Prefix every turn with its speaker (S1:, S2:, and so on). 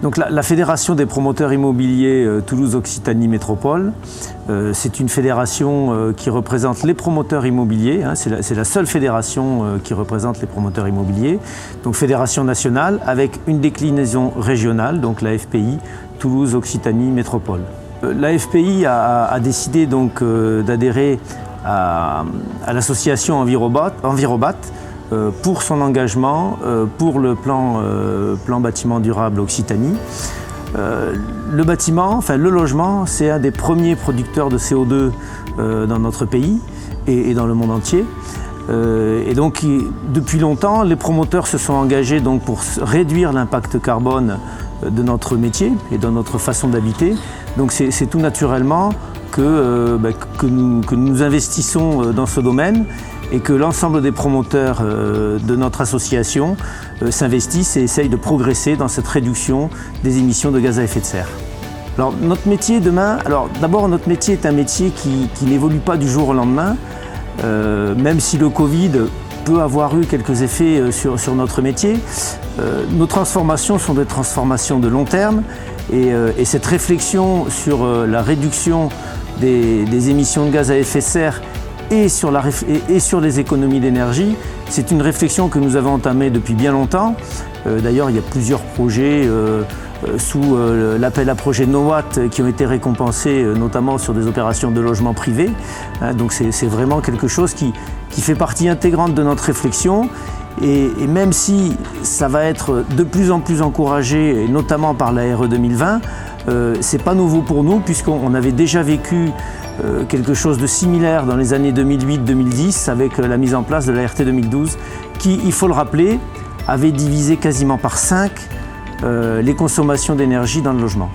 S1: Donc la Fédération des promoteurs immobiliers Toulouse-Occitanie Métropole, c'est une fédération qui représente les promoteurs immobiliers, hein, c'est la seule fédération qui représente les promoteurs immobiliers, donc fédération nationale avec une déclinaison régionale, donc la FPI Toulouse-Occitanie Métropole. La FPI a décidé donc d'adhérer à l'association Envirobat pour son engagement pour le plan bâtiment durable Occitanie. Le bâtiment, enfin le logement, c'est un des premiers producteurs de CO2 dans notre pays et dans le monde entier. Et donc depuis longtemps, les promoteurs se sont engagés donc pour réduire l'impact carbone de notre métier et de notre façon d'habiter. Donc c'est tout naturellement que nous investissons dans ce domaine et que l'ensemble des promoteurs de notre association s'investissent et essayent de progresser dans cette réduction des émissions de gaz à effet de serre. Alors notre métier demain, d'abord notre métier est un métier qui n'évolue pas du jour au lendemain, même si le Covid peut avoir eu quelques effets sur notre métier. Nos transformations sont des transformations de long terme et cette réflexion sur la réduction des émissions de gaz à effet de serre et sur les économies d'énergie, c'est une réflexion que nous avons entamée depuis bien longtemps. D'ailleurs, il y a plusieurs projets sous l'appel à projet NOWAT qui ont été récompensés notamment sur des opérations de logement privé. Donc c'est vraiment quelque chose qui fait partie intégrante de notre réflexion. Et même si ça va être de plus en plus encouragé, et notamment par la RE 2020, c'est pas nouveau pour nous puisqu'on avait déjà vécu quelque chose de similaire dans les années 2008-2010 avec la mise en place de la RT 2012 qui, il faut le rappeler, avait divisé quasiment par 5 les consommations d'énergie dans le logement.